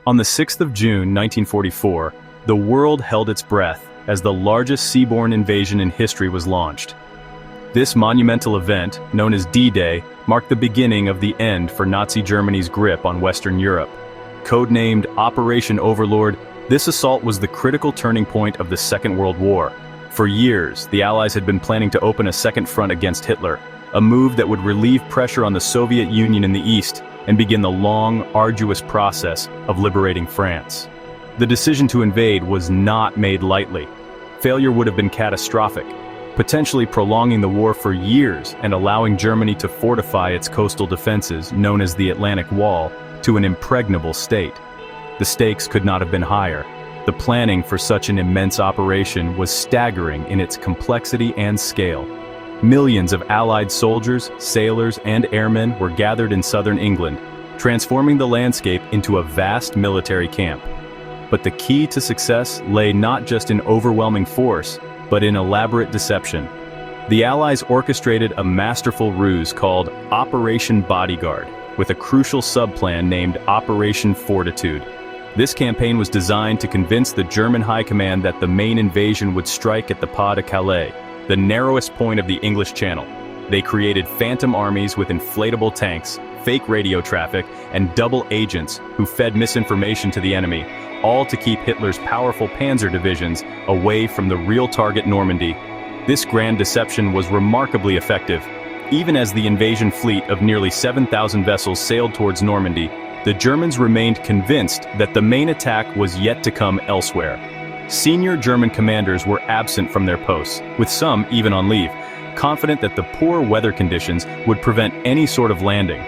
On the 6th of June 1944, the world held its breath as the largest seaborne invasion in history was launched. This monumental event, known as D-Day, marked the beginning of the end for Nazi Germany's grip on Western Europe. Codenamed Operation Overlord, this assault was the critical turning point of the Second World War. For years, the Allies had been planning to open a second front against Hitler, a move that would relieve pressure on the Soviet Union in the East and begin the long, arduous process of liberating France. The decision to invade was not made lightly. Failure would have been catastrophic, potentially prolonging the war for years and allowing Germany to fortify its coastal defenses, known as the Atlantic Wall, to an impregnable state. The stakes could not have been higher. The planning for such an immense operation was staggering in its complexity and scale. Millions of Allied soldiers, sailors, and airmen were gathered in southern England, transforming the landscape into a vast military camp. But the key to success lay not just in overwhelming force, but in elaborate deception. The Allies orchestrated a masterful ruse called Operation Bodyguard, with a crucial subplan named Operation Fortitude. This campaign was designed to convince the German High Command that the main invasion would strike at the Pas de Calais, the narrowest point of the English Channel. They created phantom armies with inflatable tanks, fake radio traffic, and double agents who fed misinformation to the enemy, all to keep Hitler's powerful panzer divisions away from the real target Normandy. This grand deception was remarkably effective. Even as the invasion fleet of nearly 7,000 vessels sailed towards Normandy, the Germans remained convinced that the main attack was yet to come elsewhere. Senior German commanders were absent from their posts, with some even on leave, confident that the poor weather conditions would prevent any sort of landing.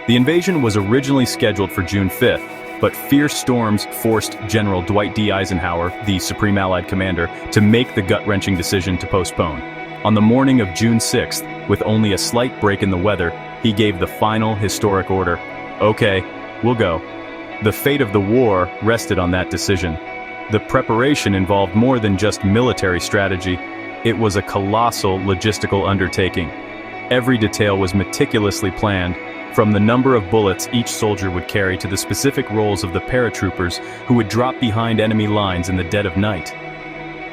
The invasion was originally scheduled for June 5th, but fierce storms forced General Dwight D. Eisenhower, the Supreme Allied Commander, to make the gut-wrenching decision to postpone. On the morning of June 6th, with only a slight break in the weather, he gave the final historic order. "Okay, we'll go." The fate of the war rested on that decision. The preparation involved more than just military strategy. It was a colossal logistical undertaking. Every detail was meticulously planned, from the number of bullets each soldier would carry to the specific roles of the paratroopers who would drop behind enemy lines in the dead of night.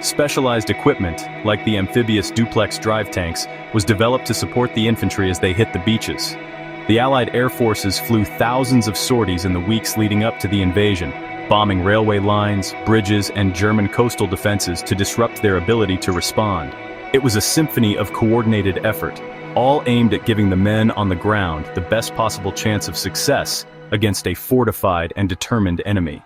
Specialized equipment, like the amphibious duplex drive tanks, was developed to support the infantry as they hit the beaches. The Allied air forces flew thousands of sorties in the weeks leading up to the invasion, bombing railway lines, bridges, and German coastal defenses to disrupt their ability to respond. It was a symphony of coordinated effort, all aimed at giving the men on the ground the best possible chance of success against a fortified and determined enemy.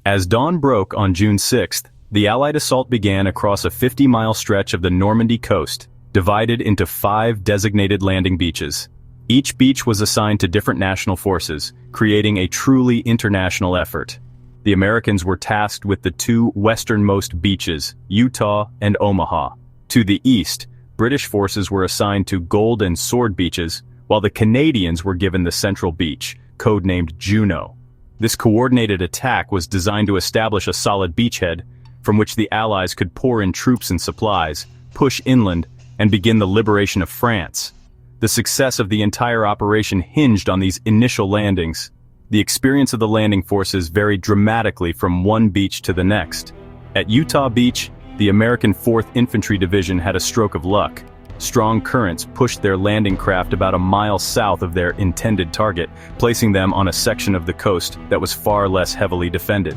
As dawn broke on June 6th, the Allied assault began across a 50-mile stretch of the Normandy coast, divided into 5 designated landing beaches. Each beach was assigned to different national forces, creating a truly international effort. The Americans were tasked with the 2 westernmost beaches, Utah and Omaha. To the east, British forces were assigned to Gold and Sword beaches, while the Canadians were given the central beach, codenamed Juno. This coordinated attack was designed to establish a solid beachhead, from which the Allies could pour in troops and supplies, push inland, and begin the liberation of France. The success of the entire operation hinged on these initial landings. The experience of the landing forces varied dramatically from one beach to the next. At Utah Beach, the American 4th Infantry Division had a stroke of luck. Strong currents pushed their landing craft about a mile south of their intended target, placing them on a section of the coast that was far less heavily defended.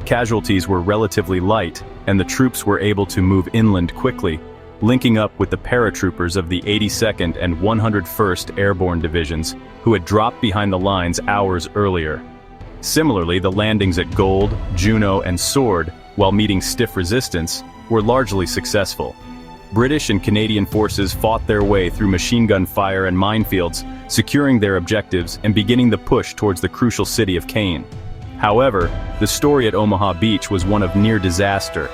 Casualties were relatively light, and the troops were able to move inland quickly, linking up with the paratroopers of the 82nd and 101st Airborne Divisions, who had dropped behind the lines hours earlier. Similarly, the landings at Gold, Juno, and Sword, while meeting stiff resistance, were largely successful. British and Canadian forces fought their way through machine gun fire and minefields, securing their objectives and beginning the push towards the crucial city of Caen. However, the story at Omaha Beach was one of near disaster.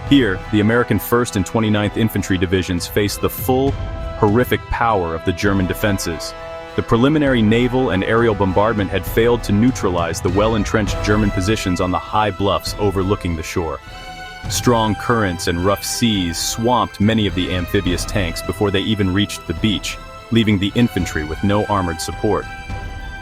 Here, the American 1st and 29th Infantry Divisions faced the full, horrific power of the German defenses. The preliminary naval and aerial bombardment had failed to neutralize the well-entrenched German positions on the high bluffs overlooking the shore. Strong currents and rough seas swamped many of the amphibious tanks before they even reached the beach, leaving the infantry with no armored support.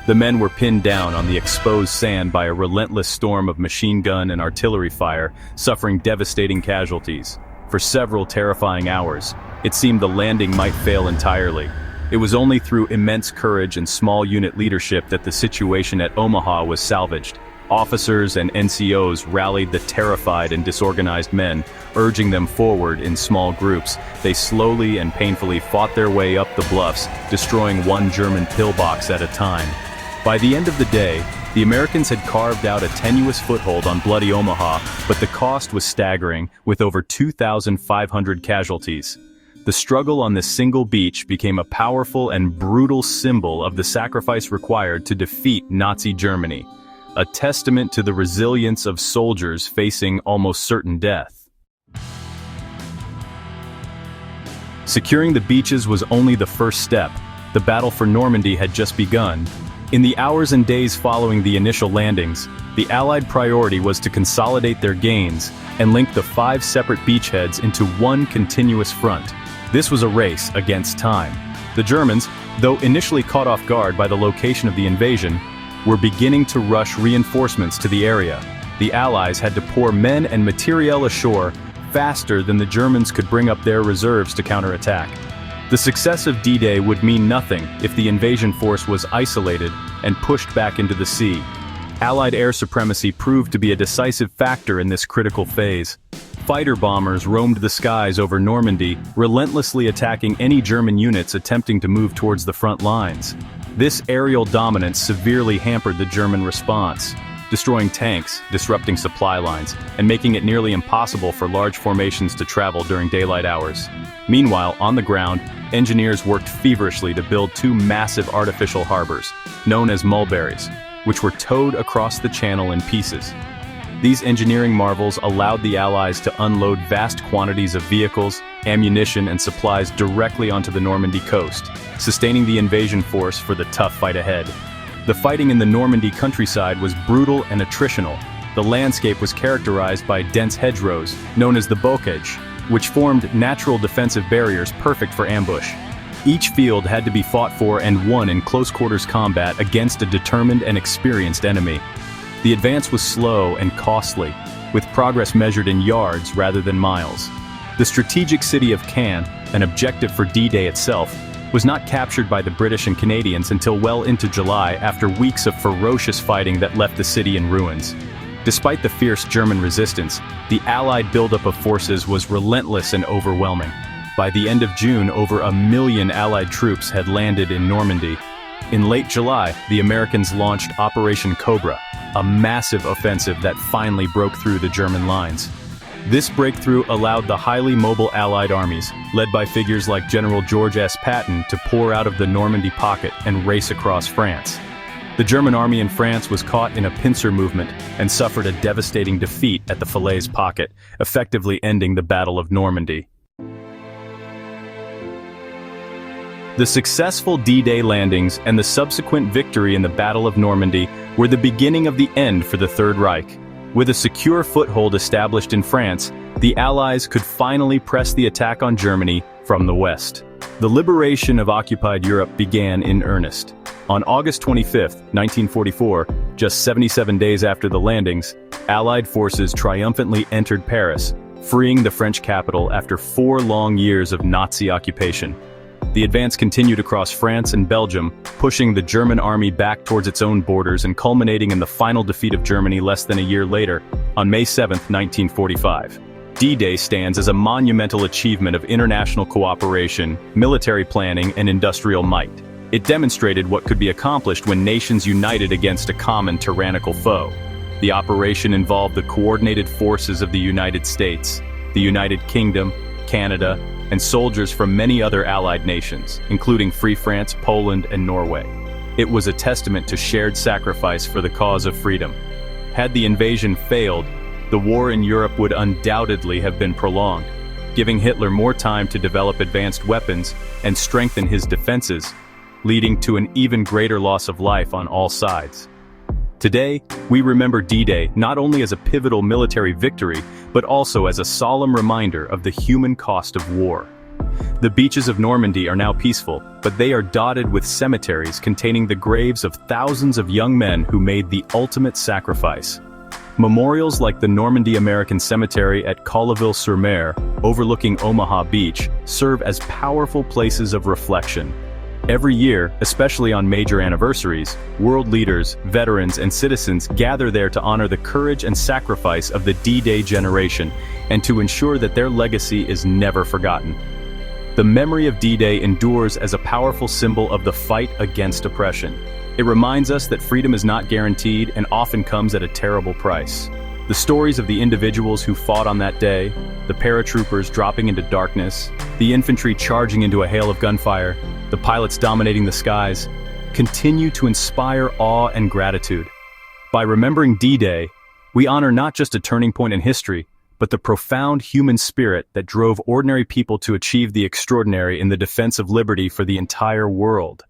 The men were pinned down on the exposed sand by a relentless storm of machine gun and artillery fire, suffering devastating casualties. For several terrifying hours, it seemed the landing might fail entirely. It was only through immense courage and small unit leadership that the situation at Omaha was salvaged. Officers and NCOs rallied the terrified and disorganized men, urging them forward in small groups. They slowly and painfully fought their way up the bluffs, destroying one German pillbox at a time. By the end of the day, the Americans had carved out a tenuous foothold on bloody Omaha, but the cost was staggering, with over 2,500 casualties. The struggle on this single beach became a powerful and brutal symbol of the sacrifice required to defeat Nazi Germany, a testament to the resilience of soldiers facing almost certain death. Securing the beaches was only the first step. The battle for Normandy had just begun. In the hours and days following the initial landings, the Allied priority was to consolidate their gains and link the 5 separate beachheads into one continuous front. This was a race against time. The Germans, though initially caught off guard by the location of the invasion, were beginning to rush reinforcements to the area. The Allies had to pour men and materiel ashore faster than the Germans could bring up their reserves to counterattack. The success of D-Day would mean nothing if the invasion force was isolated and pushed back into the sea. Allied air supremacy proved to be a decisive factor in this critical phase. Fighter bombers roamed the skies over Normandy, relentlessly attacking any German units attempting to move towards the front lines. This aerial dominance severely hampered the German response, destroying tanks, disrupting supply lines, and making it nearly impossible for large formations to travel during daylight hours. Meanwhile, on the ground, engineers worked feverishly to build 2 massive artificial harbors, known as mulberries, which were towed across the channel in pieces. These engineering marvels allowed the Allies to unload vast quantities of vehicles, ammunition, and supplies directly onto the Normandy coast, sustaining the invasion force for the tough fight ahead. The fighting in the Normandy countryside was brutal and attritional. The landscape was characterized by dense hedgerows, known as the bocage, which formed natural defensive barriers perfect for ambush. Each field had to be fought for and won in close-quarters combat against a determined and experienced enemy. The advance was slow and costly, with progress measured in yards rather than miles. The strategic city of Caen, an objective for D-Day itself, was not captured by the British and Canadians until well into July, after weeks of ferocious fighting that left the city in ruins. Despite the fierce German resistance, the Allied buildup of forces was relentless and overwhelming. By the end of June, over 1 million Allied troops had landed in Normandy. In late July, the Americans launched Operation Cobra, a massive offensive that finally broke through the German lines. This breakthrough allowed the highly mobile Allied armies, led by figures like General George S. Patton, to pour out of the Normandy pocket and race across France. The German army in France was caught in a pincer movement and suffered a devastating defeat at the Falaise pocket, effectively ending the Battle of Normandy. The successful D-Day landings and the subsequent victory in the Battle of Normandy were the beginning of the end for the Third Reich. With a secure foothold established in France, the Allies could finally press the attack on Germany from the west. The liberation of occupied Europe began in earnest. On August 25, 1944, just 77 days after the landings, Allied forces triumphantly entered Paris, freeing the French capital after 4 long years of Nazi occupation. The advance continued across France and Belgium, pushing the German army back towards its own borders and culminating in the final defeat of Germany less than a year later, on May 7, 1945. D-Day stands as a monumental achievement of international cooperation, military planning, and industrial might. It demonstrated what could be accomplished when nations united against a common tyrannical foe. The operation involved the coordinated forces of the United States, the United Kingdom, Canada, and soldiers from many other Allied nations, including Free France, Poland, and Norway. It was a testament to shared sacrifice for the cause of freedom. Had the invasion failed, the war in Europe would undoubtedly have been prolonged, giving Hitler more time to develop advanced weapons and strengthen his defenses, leading to an even greater loss of life on all sides. Today, we remember D-Day not only as a pivotal military victory, but also as a solemn reminder of the human cost of war. The beaches of Normandy are now peaceful, but they are dotted with cemeteries containing the graves of thousands of young men who made the ultimate sacrifice. Memorials like the Normandy American Cemetery at Colleville-sur-Mer, overlooking Omaha Beach, serve as powerful places of reflection. Every year, especially on major anniversaries, world leaders, veterans, and citizens gather there to honor the courage and sacrifice of the D-Day generation and to ensure that their legacy is never forgotten. The memory of D-Day endures as a powerful symbol of the fight against oppression. It reminds us that freedom is not guaranteed and often comes at a terrible price. The stories of the individuals who fought on that day, the paratroopers dropping into darkness, the infantry charging into a hail of gunfire, the pilots dominating the skies, continue to inspire awe and gratitude. By remembering D-Day, we honor not just a turning point in history, but the profound human spirit that drove ordinary people to achieve the extraordinary in the defense of liberty for the entire world.